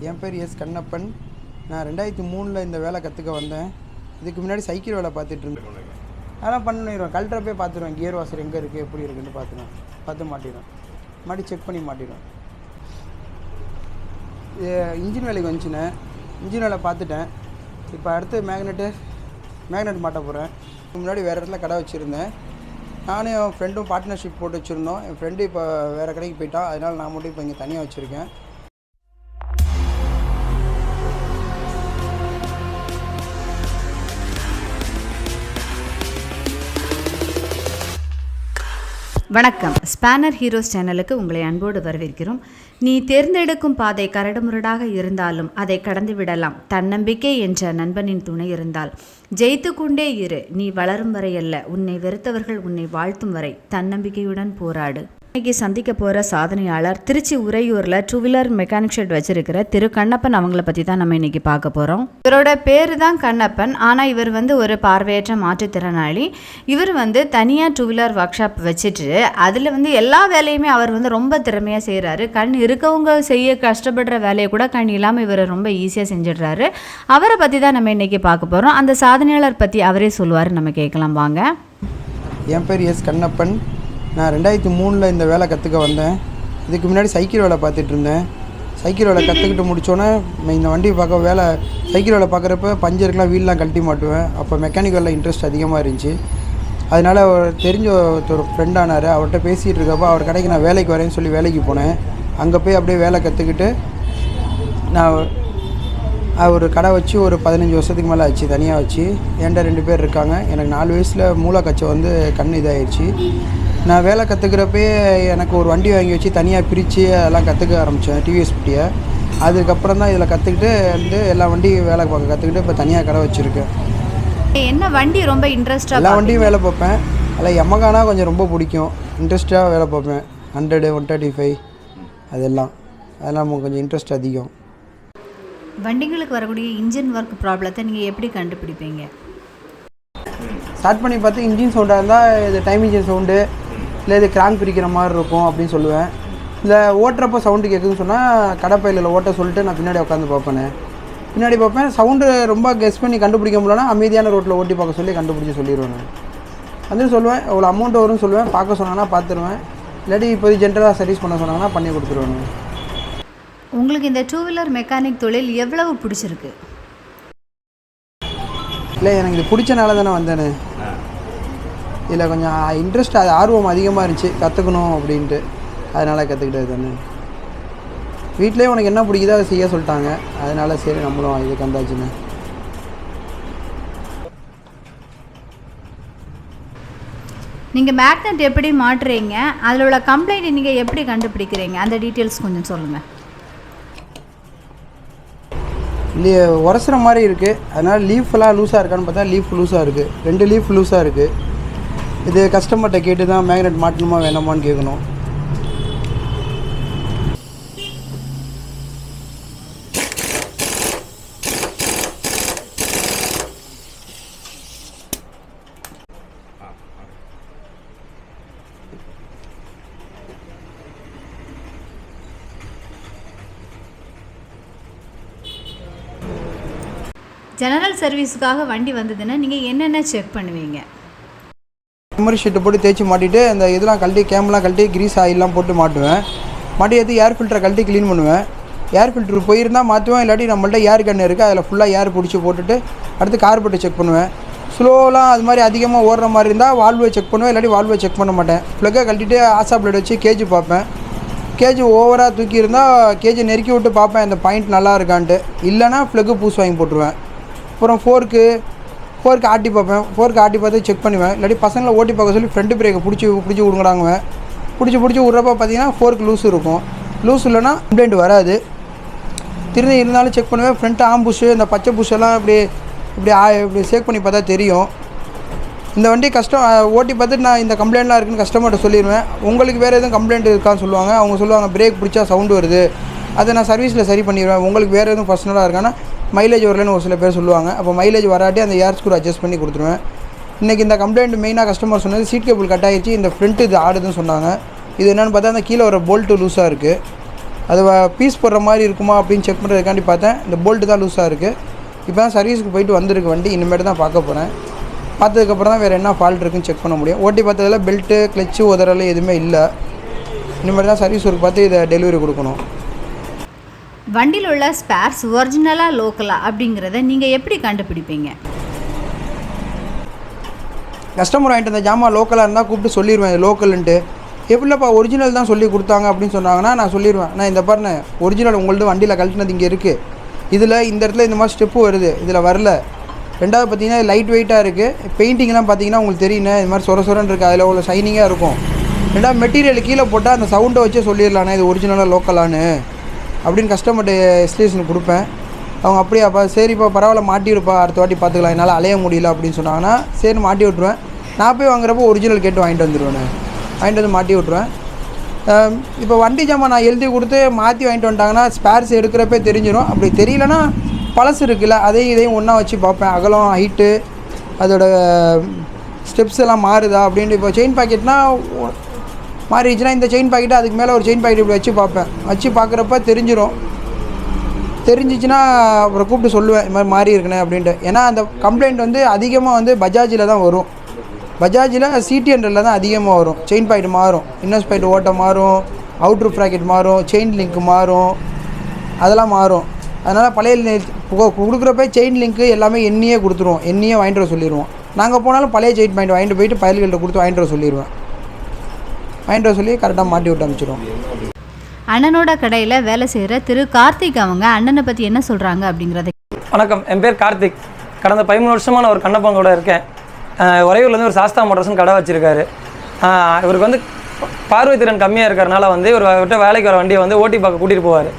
என் பேர் எஸ் கண்ணப்பன். நான் 2003 இந்த வேலை கற்றுக்க வந்தேன். இதுக்கு முன்னாடி சைக்கிள் வேலை பார்த்துட்டு இருந்தேன். அதெல்லாம் பண்ணிடுவேன். கல்ட்ரப்பே பார்த்துருவேன். கியர் வாசர் எங்கே இருக்குது, எப்படி இருக்குன்னு பார்த்து மாட்டிடுவேன். செக் பண்ணி மாட்டிடுவேன். இன்ஜின் வேலைக்கு வந்துச்சுன்னு இன்ஜின் வேலை பார்த்துட்டேன். இப்போ அடுத்து மேக்னெட் மாட்ட போகிறேன். முன்னாடி வேறு இடத்துல கடை வச்சுருந்தேன். நானும் என் ஃப்ரெண்டும் பார்ட்னர்ஷிப் போட்டு வச்சுருந்தோம். என் ஃப்ரெண்டு இப்போ வேறு கடைக்கு போயிட்டான். அதனால் நான் மட்டும் இப்போ இங்கே தனியாக வச்சுருக்கேன். வணக்கம். ஸ்பேனர் ஹீரோஸ் சேனலுக்கு உங்களை அன்போடு வரவேற்கிறோம். நீ தேர்ந்தெடுக்கும் பாதை கரடுமுரடாக இருந்தாலும் அதை கடந்து விடலாம். தன்னம்பிக்கை என்ற நண்பனின் துணை இருந்தால் ஜெயித்து கொண்டே இரு. நீ வளரும் வரை அல்ல, உன்னை வெறுத்தவர்கள் உன்னை வாழ்த்தும் வரை தன்னம்பிக்கையுடன் போராடு. இன்னைக்கு சந்திக்க போகிற சாதனையாளர் திருச்சி உறையூரில் 2 வீலர் மெக்கானிக் ஷெட் வச்சிருக்கிற திரு கண்ணப்பன். அவங்கள பற்றி தான் நம்ம இன்னைக்கு பார்க்க போகிறோம். இவரோட பேர் தான் கண்ணப்பன். ஆனால் இவர் ஒரு பார்வையற்ற மாற்றுத்திறனாளி. இவர் தனியாக 2 வீலர் ஒர்க் ஷாப் வச்சுட்டு அதில் எல்லா வேலையுமே அவர் ரொம்ப திறமையாக செய்கிறாரு. கண் இருக்கவங்க செய்ய கஷ்டப்படுற வேலையை கூட கண் இல்லாமல் இவர் ரொம்ப ஈஸியாக செஞ்சிடுறாரு. அவரை பற்றி தான் நம்ம இன்னைக்கு பார்க்க போகிறோம். அந்த சாதனையாளர் பற்றி அவரே சொல்லுவார். நம்ம கேட்கலாம் வாங்க. என் பேர் எஸ் கண்ணப்பன். நான் 2003 இந்த வேலை கற்றுக்க வந்தேன். இதுக்கு முன்னாடி சைக்கிள் வேலை பார்த்துட்டு இருந்தேன். சைக்கிள் வேலை கற்றுக்கிட்டு முடித்தோன்னே இந்த வண்டி சைக்கிள் வேலை பார்க்குறப்ப பஞ்சருக்கெலாம் வீல்லாம் கழட்டி மாட்டுவேன். அப்போ மெக்கானிக் வேலை இன்ட்ரெஸ்ட் அதிகமாக இருந்துச்சு. அதனால் தெரிஞ்ச ஒரு ஃப்ரெண்டானார். அவர்கிட்ட பேசிகிட்டு இருக்கப்போ அவர் கடைக்கு நான் வேலைக்கு வரேன்னு சொல்லி வேலைக்கு போனேன். அங்கே போய் அப்படியே வேலை கற்றுக்கிட்டு நான் ஒரு கடை வச்சு ஒரு 15 வருஷத்துக்கு மேலே ஆச்சு தனியாக வச்சு. என்கிட்ட 2 பேர் இருக்காங்க. எனக்கு 4 வயசில் மூளைக்கச்சை கண் இதாகிடுச்சு. நான் வேலை கற்றுக்கிறப்பே எனக்கு ஒரு வண்டி வாங்கி வச்சு தனியாக பிரித்து அதெல்லாம் கற்றுக்க ஆரம்பித்தேன், டிவிஎஸ் பிட்டியை. அதுக்கப்புறம் தான் இதில் கற்றுக்கிட்டு எல்லா வண்டியும் வேலை பார்க்க கற்றுக்கிட்டு இப்போ தனியாக கடை வச்சுருக்கேன். என்ன வண்டி ரொம்ப இன்ட்ரெஸ்டாக? எல்லா வண்டியும் வேலை பார்ப்பேன். அதில் எமகானா கொஞ்சம் ரொம்ப பிடிக்கும். இன்ட்ரெஸ்ட்டாக வேலை பார்ப்பேன். 100, 135 அதெல்லாம் கொஞ்சம் இன்ட்ரெஸ்ட் அதிகம். வண்டிகளுக்கு வரக்கூடிய இன்ஜின் ஒர்க் ப்ராப்ளத்தை நீங்கள் எப்படி கண்டுபிடிப்பீங்க? ஸ்டார்ட் பண்ணி பார்த்து இன்ஜின் சவுண்டாக இருந்தால் இது டைம் இன்ஜின் சவுண்டு, இல்லை இது கிராங்க் பிரிக்கிற மாதிரி இருக்கும் அப்படின்னு சொல்லுவேன். இல்லை ஓட்டுறப்போ சவுண்டு கேட்குதுன்னு சொன்னால் கடைப்பையில் ஓட்ட சொல்லிட்டு நான் பின்னாடி உட்காந்து பார்ப்பேன். சவுண்டு ரொம்ப கெஸ் பண்ணி கண்டுபிடிக்க முடியலன்னா அமைதியான ரோட்டில் ஓட்டி பார்க்க சொல்லி கண்டுபிடிச்சி சொல்லிடுவேன். சொல்லுவேன் எவ்வளோ அமௌண்ட் வரும்னு சொல்லுவேன். பார்க்க சொன்னாங்கன்னா பார்த்துருவேன். இல்லாட்டி இப்போது ஜென்ரலாக சர்வீஸ் பண்ண சொன்னாங்கன்னா பண்ணி கொடுத்துருவேன். உங்களுக்கு இந்த 2 வீலர் மெக்கானிக் தொழில் எவ்வளவு பிடிச்சிருக்கு? இல்லை, எனக்கு இது பிடிச்சனால தானே வந்தேன்னு. இதில் கொஞ்சம் இன்ட்ரெஸ்ட் ஆர்வம் அதிகமாக இருந்துச்சு கற்றுக்கணும் அப்படின்ட்டு. அதனால் கற்றுக்கிட்டது தானே. வீட்டிலே உனக்கு என்ன பிடிக்குதோ அதை செய்ய சொல்லிட்டாங்க. அதனால் சரி நம்மளும் இதுக்கு வந்தாச்சுன்னு. நீங்கள் மேக்னெட் எப்படி மாட்டுறீங்க, அதில் உள்ள கம்ப்ளைண்ட் நீங்கள் எப்படி கண்டுபிடிக்கிறீங்க, அந்த டீட்டெயில்ஸ் கொஞ்சம் சொல்லுங்கள். இல்லையே, உரசுற மாதிரி இருக்குது. அதனால் லீஃபெல்லாம் லூஸாக இருக்கான்னு பார்த்தா லீஃப் லூஸாக இருக்குது. 2 லீஃப் லூஸாக இருக்குது. இது கஸ்டமர்கிட்ட கேட்டு தான் மேக்னெட் மாட்டணுமா வேணாமான்னு கேட்கணும். ஜெனரல் சர்வீஸுக்காக வண்டி வந்ததுன்னா நீங்கள் என்னென்ன செக் பண்ணுவீங்க? மெமரி ஷீட்டை போட்டு தேய்ச்சி மாட்டிட்டு இந்த இதெல்லாம் கழட்டி கேம்லாம் கழட்டி கிரீஸ் ஆயிலெலாம் போட்டு மாட்டுவேன். மாட்டி எடுத்து ஏர் ஃபில்டரை கழட்டி க்ளீன் பண்ணுவேன். ஏர் ஃபில்ட்ரு போயிருந்தால் மாற்றுவேன். இல்லாட்டி நம்மள்ட்ட ஏர் கன்று இருக்குது, அதில் ஃபுல்லாக ஏர் பிடிச்சி போட்டுட்டு அடுத்து கார்பெட்டை செக் பண்ணுவேன். ஸ்லோலாம் அது மாதிரி அதிகமாக ஓடுற மாதிரி இருந்தால் வால்வை செக் பண்ணுவேன். இல்லாட்டி வால்வை செக் பண்ண மாட்டேன். ப்ளக்கை கழட்டிட்டு ஆசா பிளேட் வச்சு கேஜ் பார்ப்பேன். கேஜ் ஓவராக தூக்கி இருந்தால் கேஜை நெருக்கி விட்டு பார்ப்பேன் இந்த பாயிண்ட் நல்லா இருக்கான்ட்டு. இல்லைனா ப்ளக்கு பூஸ் வாங்கி போட்டுருவேன். அப்புறம் ஃபோர்க்கு ஆட்டி பார்ப்பேன். ஃபோர்க்கு ஆட்டி பார்த்து செக் பண்ணுவேன். இல்லாட்டி பசங்களை ஓட்டி பார்க்க சொல்லி ஃப்ரண்ட் பிரேக்கை பிடிச்சி விடுங்கிறாங்க. பிடிச்சி விட்றப்ப பார்த்தீங்கன்னா ஃபோர்க்கு லூஸ் இருக்கும். லூஸ் இல்லைன்னா கம்ப்ளைண்ட் வராது. திரும்பி இருந்தாலும் செக் பண்ணுவேன். ஃப்ரண்ட் புஷ்ஷு இந்த பச்சை புஷ்ஷெல்லாம் இப்படி சேக் பண்ணி பார்த்தா தெரியும். இந்த வண்டி ஓட்டி பார்த்துட்டு நான் இந்த கம்ப்ளைண்ட்லாம் இருக்குன்னு கஸ்டமர்கிட்ட சொல்லிடுவேன். உங்களுக்கு வேறு எதுவும் கம்ப்ளைண்ட் இருக்கான்னு சொல்லுவாங்க. அவங்க சொல்லுவாங்க பிரேக் பிடிச்சா சவுண்டு வருது, அதை நான் சர்வீஸில் சரி பண்ணிடுவேன். உங்களுக்கு வேறு எதுவும் பர்சனலாக இருக்கான்னா மைலேஜ் வரலன்னு ஒரு சில பேர் சொல்லுவாங்க. அப்போ மைலேஜ் வராட்டி அந்த ஏர் ஸ்க்ரூ அட்ஜஸ்ட் பண்ணி கொடுத்துருவேன். இன்றைக்கி இந்த கம்ப்ளைண்ட் மெயினாக கஸ்டமர் சொன்னது சீட் கேபிள் கட் ஆகிடுச்சு, இந்த ஃப்ரண்ட்டு இது ஆடுதுன்னு சொன்னாங்க. இது என்னென்னு பார்த்தா அந்த கீழே ஒரு போல்ட்டு லூஸாக இருக்குது. அது பீஸ் போடுற மாதிரி இருக்குமா அப்படின்னு செக் பண்ணுறதுக்காண்டி பார்த்தேன். இந்த போல்ட்டு தான் லூஸாக இருக்குது. இப்போ தான் சர்வீஸுக்கு போயிட்டு வந்திருக்கு வண்டி. இனிமேட்டு தான் பார்க்க போகிறேன். பார்த்ததுக்கப்புறம் தான் வேறு என்ன ஃபால்ட் இருக்குன்னு செக் பண்ண முடியும். ஓட்டி பார்த்ததில் பெல்ட்டு கிளச்சு உதறல் எதுவுமே இல்லை. இனிமேட்டு தான் சர்வீஸ் ஒர்க் பார்த்து இதை டெலிவரி கொடுக்கணும். வண்டியில் உள்ள ஸ்பேர்ஸ் ஒரிஜினலாக லோக்கலா அப்படிங்கிறத நீங்கள் எப்படி கண்டுபிடிப்பீங்க? கஸ்டமர் வாங்கிட்டு அந்த ஜாமான் லோக்கலாக இருந்தால் கூப்பிட்டு சொல்லிடுவேன் இது லோக்கல்ன்ட்டு. எப்படிலப்பா ஒரிஜினல் தான் சொல்லி கொடுத்தாங்க அப்படின்னு சொன்னாங்கன்னா நான் சொல்லிடுவேன், நான் இந்த பாருங்க ஒரிஜினல் உங்கள்ட்ட வண்டியில் கழட்டினது இங்கே இருக்குது, இதில் இந்த இடத்துல இந்த மாதிரி ஸ்டெப்பு வருது, இதில் வரல. ரெண்டாவது பார்த்தீங்கன்னா லைட் வெயிட்டாக இருக்குது. பெயிண்டிங்லாம் பார்த்தீங்கன்னா உங்களுக்கு தெரியுங்க இது மாதிரி சொரன்னு இருக்குது, அதில் உள்ள ஷைனிங்காக இருக்கும். ரெண்டாவது மெட்டீரியல் கீழே போட்டால் அந்த சவுண்டை வச்சே சொல்லிடலாண்ணே இது ஒரிஜினலாக லோக்கலான்னு அப்படின்னு கஸ்டமர்கிட்ட எஸ்டிமேஷன் கொடுப்பேன். அவங்க அப்படியாப்பா சரிப்பா பரவாயில்ல மாட்டி விடுப்பா அடுத்த வாட்டி பார்த்துக்கலாம் என்னால் அலைய முடியல அப்படின்னு சொன்னாங்கன்னா சரி மாட்டி விட்ருவேன். நான் போய் வாங்குறப்போ ஒரிஜினல் கேட்டு வாங்கிட்டு வந்துடுவேன். வாங்கிட்டு வந்து மாட்டி விட்ருவேன். இப்போ வண்டி ஜாமான் நான் எழுதி கொடுத்து மாற்றி வாங்கிட்டு வந்துட்டாங்கன்னா ஸ்பேர்ஸ் எடுக்கிறப்பே தெரிஞ்சிடும். அப்படி தெரியலனா பழசு இருக்குல்ல அதையும் இதையும் ஒன்றா வச்சு பார்ப்பேன். அகலம் ஹைட்டு அதோட ஸ்டெப்ஸ் எல்லாம் மாறுதா அப்படின்ட்டு. இப்போ செயின் பாக்கெட்னால் மாறிடுச்சுன்னா இந்த செயின் பாக்கெட்டு அதுக்கு மேலே ஒரு செயின் பாக்கெட் இப்படி வச்சு பார்ப்பேன். வச்சு பார்க்குறப்ப தெரிஞ்சிடும். தெரிஞ்சிச்சுன்னா அப்புறம் கூப்பிட்டு சொல்லுவேன் இது மாதிரி மாறி இருக்குண்ணே அப்படின்ட்டு. ஏன்னா அந்த கம்ப்ளைண்ட் வந்து அதிகமாக வந்து பஜாஜில் தான் வரும். பஜாஜில் சிடி100ல் தான் அதிகமாக வரும். செயின் பாக்கெட் மாறும், இன்னர்ஸ் பாக்கெட் ஓட்டை மாறும், அவுட்ரு ப்ராக்கெட் மாறும், செயின் லிங்க் மாறும், அதெல்லாம் மாறும். அதனால் பழைய கொடுக்குறப்ப செயின் லிங்க்கு எல்லாமே எண்ணியே கொடுத்துருவோம். எண்ணியே வாங்கிட்டு வர சொல்லிடுவோம். நாங்கள் போனாலும் பழைய செயின் பாயிண்ட் வாங்கிட்டு போயிட்டு பயல்கள்கிட்ட கொடுத்து வாங்கிட்டு வர சொல்லிடுவேன். வாங்கிட்டு வர சொல்லி கரெக்டாக மாட்டி விட்டு அனுப்பிச்சிடுவோம். அண்ணனோட கடையில் வேலை செய்கிற திரு கார்த்திக் அவங்க அண்ணனை பற்றி என்ன சொல்கிறாங்க அப்படிங்கிறத. வணக்கம், என் பேர் கார்த்திக். கடந்த 13 வருஷமாக நான் ஒரு கண்ணப்பங்கூட இருக்கேன். உறையூர்லேருந்து ஒரு சாஸ்தா மோட்டர்ஸ்னு கடை வச்சுருக்காரு. இவருக்கு வந்து பார்வை திறன் கம்மியாக இருக்கிறனால வந்து இவர்கிட்ட வேலைக்கு வர வண்டியை வந்து ஓட்டி பார்க்க கூட்டிகிட்டு போவார்.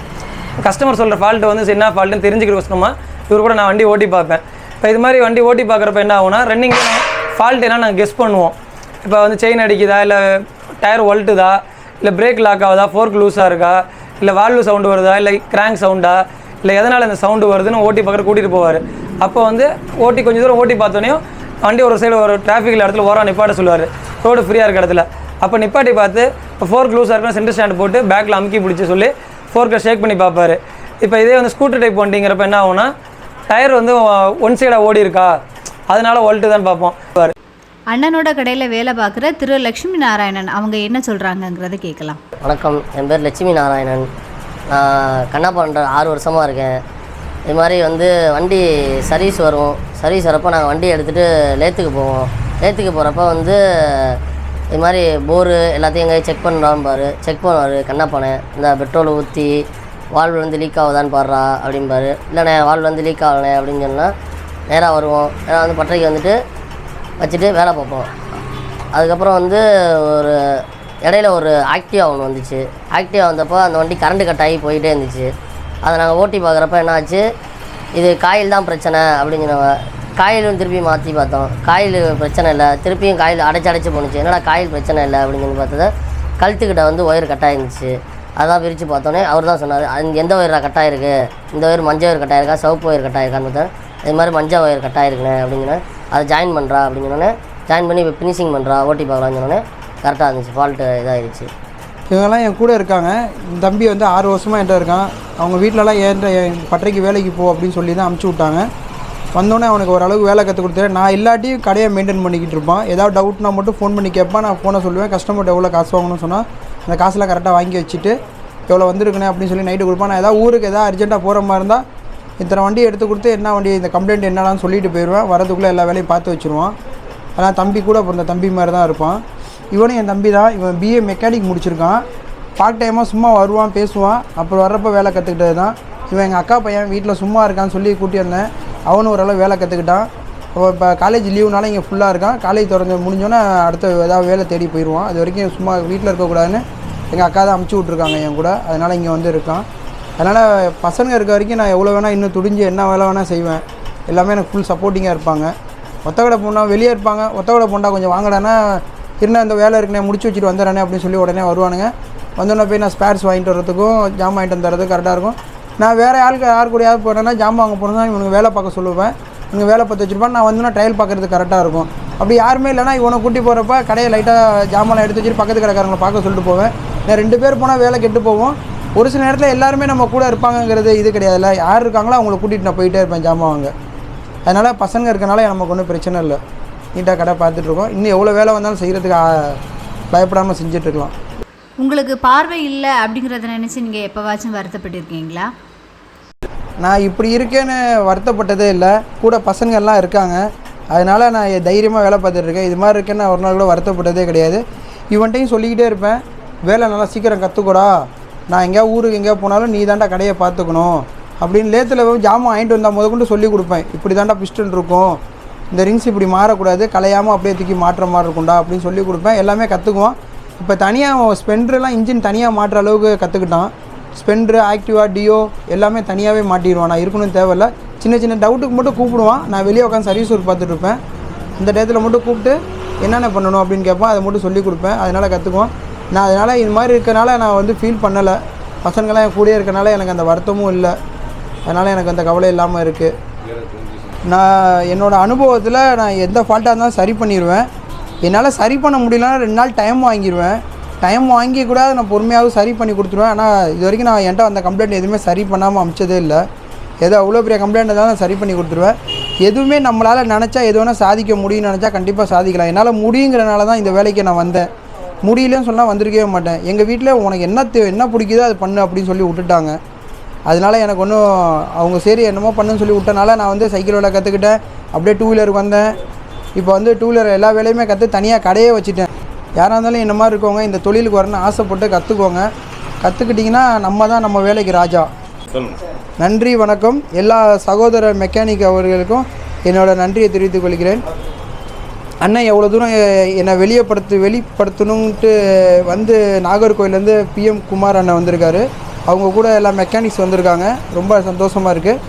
கஸ்டமர் சொல்கிற ஃபால்ட்டு வந்து என்ன ஃபால்ட்டுன்னு தெரிஞ்சுக்கிற கஷ்டமாக இவர் கூட நான் வண்டி ஓட்டி பார்ப்பேன். இப்போ இது மாதிரி வண்டி ஓட்டி பார்க்குறப்ப என்ன ஆகுனா ரன்னிங்கில் ஃபால்ட் என்ன நாங்கள் கெஸ் பண்ணுவோம். இப்போ வந்து செயின் அடிக்குதா, இல்லை டயர் ஒல்ட்டுதா, இல்லை பிரேக் லாக் ஆகுதா, ஃபோர்க் லூஸாக இருக்கா, இல்லை வால்வு சவுண்டு வருதா, இல்லை கிராங்க் சவுண்டா, இல்லை எதனால் இந்த சவுண்டு வருதுன்னு ஓட்டி பார்க்குற கூட்டிகிட்டு போவார். அப்போ வந்து ஓட்டி கொஞ்சம் தூரம் ஓட்டி பார்த்தோன்னே வண்டி ஒரு சைடு ஒரு டிராஃபிக்கில் இடத்துல ஓரம் நிப்பாட்ட சொல்லுவார், ரோடு ஃப்ரீயாக இருக்க இடத்துல. அப்போ நிப்பாட்டி பார்த்து இப்போ ஃபோர்க் லூஸாக இருக்குன்னா சென்டர் ஸ்டாண்டு போட்டு பேக்கில் அமுக்கி பிடிச்சி சொல்லி ஃபோர்க்கை ஷேக் பண்ணி பார்ப்பார். இப்போ இதே வந்து ஸ்கூட்டர் டைப் வண்டிங்கிறப்ப என்ன ஆகுனா டயர் வந்து ஒன் சைடாக ஓடி இருக்கா அதனால் ஒல்ட்டு தான் பார்ப்போம். அண்ணனோட கடையில் வேலை பார்க்குற திரு லட்சுமி நாராயணன் அவங்க என்ன சொல்கிறாங்கங்கிறத கேட்கலாம். வணக்கம், என் பேர் லட்சுமி நாராயணன். நான் கண்ணாப்பான்ற 6 வருஷமாக இருக்கேன். இது மாதிரி வந்து வண்டி சர்வீஸ் வரும். சர்வீஸ் வரப்போ நாங்கள் வண்டி எடுத்துகிட்டு லேத்துக்கு போவோம். லேத்துக்கு போகிறப்ப வந்து இது மாதிரி போரு எல்லாத்தையும் எங்கேயும் செக் பண்ணுறான்னு செக் பண்ணுவார் கண்ணாப்பானை. இந்த பெட்ரோல் ஊற்றி வால்வு வந்து லீக் ஆகுதான்னு பாடுறா அப்படின்பாரு. இல்லைண்ணே வால்வு வந்து லீக் ஆகலை அப்படின்னு சொன்னால் நேராக வருவோம். நேராக வந்து பட்டறைக்கு வந்துட்டு வச்சுட்டு வேலை பார்ப்போம். அதுக்கப்புறம் வந்து ஒரு இடையில ஒரு ஆக்டிவா ஒன்று வந்துச்சு. ஆக்டிவா வந்தப்போ அந்த வண்டி கரண்ட்டு கட் ஆகி போயிட்டே இருந்துச்சு. அதை நாங்கள் ஓட்டி பார்க்குறப்ப என்னாச்சு, இது காயில் தான் பிரச்சனை அப்படிங்கிறவ. காயிலும் திருப்பி மாற்றி பார்த்தோம், காயில் பிரச்சனை இல்லை. திருப்பியும் காயில் அடைச்சி போணுச்சு. என்னடா காயில் பிரச்சனை இல்லை அப்படின்னு சொல்லி பார்த்ததை கழுத்துக்கிட்ட வந்து ஒயர் கட் ஆகிருந்துச்சு. அதான் பிரித்து பார்த்தோன்னே அவர் தான் சொன்னார், அது எந்த ஒயர் கட் ஆகிருக்கு, இந்த ஒயர் மஞ்சள் ஒயர் கட் ஆகிருக்கா, சிவப்பு ஒயர் கட் ஆகிருக்கான்னு பார்த்தேன். இது மாதிரி மஞ்சள் ஒயர் கட் ஆகிருக்குண்ணே அப்படிங்கிறேன். அதை ஜாயின் பண்ணுறா அப்படிங்கிறோன்னே ஜாயின் பண்ணி இப்போ ஃபினிஷிங் பண்ணுறா ஓட்டி பார்க்கலான்னு சொன்னோன்னே கரெக்டாக இருந்துச்சு. ஃபால்ட்டு இதாகிடுச்சு. இவங்கெல்லாம் என் கூட இருக்காங்க. என் தம்பி வந்து 6 வருஷமாக என்கிட்ட இருக்கான். அவங்க வீட்டிலலாம் என் பட்டறைக்கு வேலைக்கு போ அப்படின்னு சொல்லி தான் அமுச்சு விட்டாங்க. வந்தோடனே அவனுக்கு ஓரளவுக்கு வேலை கற்றுக் கொடுத்தேன். நான் இல்லாட்டியும் கடையை மெயின்டைன் பண்ணிக்கிட்டு இருப்பான். ஏதாவது டவுட்னா மட்டும் ஃபோன் பண்ணி கேட்பான். நான் ஃபோனை சொல்லுவேன், கஸ்டமர்கிட்ட எவ்வளோ காசு வாங்கணும்னு சொன்னால் அந்த காசுலாம் கரெக்டாக வாங்கி வச்சுட்டு எவ்வளோ வந்துருக்குண்ணே அப்படின்னு சொல்லி நைட்டு கொடுப்பான். நான் ஏதாவது ஊருக்கு எதாவது அர்ஜென்ட்டாக போகிற மாதிரி இருந்தால் இத்தனை வண்டி எடுத்து கொடுத்து என்ன வண்டி இந்த கம்ப்ளைண்ட் என்னடான்னு சொல்லிட்டு போயிடுவேன். வரதுக்குள்ளே எல்லா வேலையும் பார்த்து வச்சுருவான். ஆனால் தம்பி கூட அப்புறம் இந்த தம்பி மாதிரி தான் இருப்பான். இவனும் என் தம்பி தான். இவன் பிஏ மெக்கானிக் முடிச்சிருக்கான். பார்ட் டைமாக சும்மா வருவான், பேசுவான். அப்புறம் வர்றப்போ வேலை கற்றுக்கிட்டது தான். இவன் எங்கள் அக்கா பையன் வீட்டில் சும்மா இருக்கான்னு சொல்லி கூட்டி வந்தேன். அவனும் ஓரளவு வேலை கற்றுக்கிட்டான். இப்போ காலேஜ் லீவுனால இங்கே ஃபுல்லாக இருக்கான். காலேஜ் திறந்து முடிஞ்சோன்னே அடுத்த ஏதாவது வேலை தேடி போயிடுவான். அது வரைக்கும் சும்மா வீட்டில் இருக்கக்கூடாதுன்னு எங்கள் அக்கா தான் அமுச்சு விட்ருக்காங்க என் கூட. அதனால் இங்கே வந்து இருக்கான். அதனால் பசங்க இருக்க வரைக்கும் நான் எவ்வளோ வேணால் இன்னும் துடிஞ்சு என்ன வேலை வேணால் செய்வேன். எல்லாமே எனக்கு ஃபுல் சப்போர்ட்டிங்காக இருப்பாங்க. ஒத்தக்கடை போனால் வெளியே இருப்பாங்க. ஒத்தக்கடை போனால் கொஞ்சம் வாங்கடானா இருந்தால் இந்த வேலை இருக்குண்ணே முடிச்சு வச்சுட்டு வந்துடுறேனே அப்படின்னு சொல்லி உடனே வருவானுங்க. வந்தோடனே போய் நான் ஸ்பேர்ஸ் வாங்கிட்டு வரதுக்கும் ஜாமான் வாங்கிட்டு வந்துறதுக்கும் கரெக்டாக இருக்கும். நான் வேறு யார் கூடயாவது போனேன்னா ஜாமான் வாங்க போனேன்னா இவனுக்கு வேலை பார்க்க சொல்லுவேன். இவங்க வேலை பார்த்து வச்சுருப்பான். நான் வந்தோன்னா ட்ரையல் பார்க்குறது கரெக்டாக இருக்கும். அப்படி யாருமே இல்லைனா இவனை கூட்டி போகிறப்ப கடையை லைட்டாக ஜாமான் எடுத்து வச்சுட்டு பக்கத்து கடைக்காரங்களை பார்க்க சொல்லிட்டு போவேன். நான் 2 பேர் போனால் வேலை கெட்டு போவோம். ஒரு சில நேரத்தில் எல்லாருமே நம்ம கூட இருப்பாங்கங்கிறது இது கிடையாதுல்ல. யார் இருக்காங்களோ அவங்கள கூட்டிகிட்டு நான் போயிட்டே இருப்பேன் ஜாமான் வாங்க. அதனால் பசங்க இருக்கனால நமக்கு ஒன்றும் பிரச்சனை இல்லை. நீட்டாக கடை பார்த்துட்ருக்கோம். இன்னும் எவ்வளோ வேலை வந்தாலும் செய்கிறதுக்கு பயப்படாமல் செஞ்சிட்ருக்கலாம். உங்களுக்கு பார்வை இல்லை அப்படிங்கிறத நினச்சி நீங்கள் எப்போவாச்சும் வருத்தப்பட்டிருக்கீங்களா? நான் இப்படி இருக்கேன்னு வருத்தப்பட்டதே இல்லை. கூட பசங்கள்லாம் இருக்காங்க. அதனால் நான் தைரியமாக வேலை பார்த்துட்ருக்கேன். இது மாதிரி இருக்கேன்னு நான் ஒரு நாள் கூட வருத்தப்பட்டதே கிடையாது. இவன்ட்டையும் சொல்லிக்கிட்டே இருப்பேன், வேலை நல்லா சீக்கிரம் கற்றுக்கூடா, நான் எங்கேயா ஊருக்கு எங்கேயா போனாலும் நீ தாண்டா கடையை பார்த்துக்கணும் அப்படின்னு லேத்தில் ஜாமான் வாங்கிட்டு வந்தால் முதற்கொண்டு சொல்லி கொடுப்பேன். இப்படி தாண்டா பிஸ்டன் இருக்கும், இந்த ரிங்ஸ் இப்படி மாறக்கூடாது, கலையாமல் அப்படியே தூக்கி மாட்டுற மாதிரி இருக்கும்டா அப்படின்னு சொல்லி கொடுப்பேன். எல்லாமே கற்றுக்குவான். இப்போ தனியாக ஸ்பெண்டர்லாம் இன்ஜின் தனியாக மாட்டுற அளவுக்கு கற்றுக்கிட்டான். ஸ்பெண்டரு, ஆக்டிவா, டியோ எல்லாமே தனியாகவே மாட்டிடுவான். நான் இருக்கணும்னு தேவையில்லை. சின்ன சின்ன டவுட்டுக்கு மட்டும் கூப்பிடுவான். நான் வெளியே உட்காந்து சர்வீஸ் ஒர்க் பார்த்துட்ருப்பேன். இந்த டயத்தில் மட்டும் கூப்பிட்டு என்னென்ன பண்ணணும் அப்படின்னு கேட்பான். அதை மட்டும் சொல்லி கொடுப்பேன். அதனால் கற்றுக்குவான். நான் அதனால் இது மாதிரி இருக்கனால நான் வந்து ஃபீல் பண்ணலை. பசங்களாம் என் கூடயே இருக்கனால எனக்கு அந்த வருத்தமும் இல்லை. அதனால் எனக்கு அந்த கவலை இல்லாமல் இருக்குது. நான் என்னோடய அனுபவத்தில் நான் எந்த ஃபால்ட்டாக இருந்தாலும் சரி பண்ணிடுவேன். என்னால் சரி பண்ண முடியலன்னா 2 நாள் டைம் வாங்கிடுவேன். டைம் வாங்கி கூட நான் பொறுமையாகவும் சரி பண்ணி கொடுத்துருவேன். ஆனால் இது வரைக்கும் நான் என்கிட்ட அந்த கம்ப்ளைண்ட் எதுவுமே சரி பண்ணாமல் அமிச்சதே இல்லை. ஏதோ அவ்வளோ பெரிய கம்ப்ளைண்ட் இருந்தாலும் நான் சரி பண்ணி கொடுத்துருவேன். எதுவுமே நம்மளால் நினச்சா எது வேணால் சாதிக்க முடியும்னு நினச்சா கண்டிப்பாக சாதிக்கலாம். என்னால் முடியுங்கிறனால தான் இந்த வேலைக்கு நான் வந்தேன். முடியலன்னு சொன்னால் வந்திருக்கவே மாட்டேன். எங்கள் வீட்டில் உனக்கு என்ன பிடிக்குதோ அது பண்ணு அப்படின்னு சொல்லி விட்டுட்டாங்க. அதனால் எனக்கு ஒன்றும் அவங்க சரி என்னமோ பண்ணுன்னு சொல்லி விட்டனால நான் வந்து சைக்கிள் வேலை கற்றுக்கிட்டேன். அப்படியே 2 வீலருக்கு வந்தேன். இப்போ வந்து 2 வீலர் எல்லா வேலையுமே கற்று தனியாக கடையே வச்சுட்டேன். யாராக இருந்தாலும் என்ன மாதிரி இருக்கவங்க இந்த தொழிலுக்கு வரணும்னு ஆசைப்பட்டு கற்றுக்கோங்க. கற்றுக்கிட்டிங்கன்னா நம்ம வேலைக்கு ராஜா. நன்றி, வணக்கம். எல்லா சகோதர மெக்கானிக் அவர்களுக்கும் என்னோடய நன்றியை தெரிவித்துக் கொள்கிறேன். அண்ணன் எவ்வளோ தூரம் என்னை வெளிப்படுத்தணுன்ட்டு வந்து நாகர்கோயிலேருந்து PM குமார் அண்ணன் வந்திருக்காரு. அவங்க கூட எல்லா மெக்கானிக்ஸ் வந்திருக்காங்க. ரொம்ப சந்தோஷமாக இருக்குது.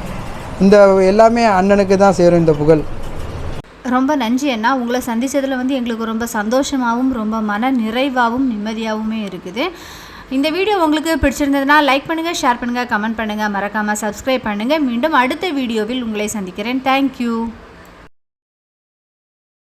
இந்த எல்லாமே அண்ணனுக்கு தான் சேரும் இந்த புகழ். ரொம்ப நன்றி அண்ணா. உங்களை சந்தித்ததில் வந்து எங்களுக்கு ரொம்ப சந்தோஷமாகவும் ரொம்ப மன நிறைவாகவும் நிம்மதியாகவுமே இருக்குது. இந்த வீடியோ உங்களுக்கு பிடிச்சிருந்ததுன்னா லைக் பண்ணுங்கள், ஷேர் பண்ணுங்கள், கமெண்ட் பண்ணுங்கள், மறக்காமல் சப்ஸ்கிரைப் பண்ணுங்கள். மீண்டும் அடுத்த வீடியோவில் உங்களை சந்திக்கிறேன். தேங்க்யூ.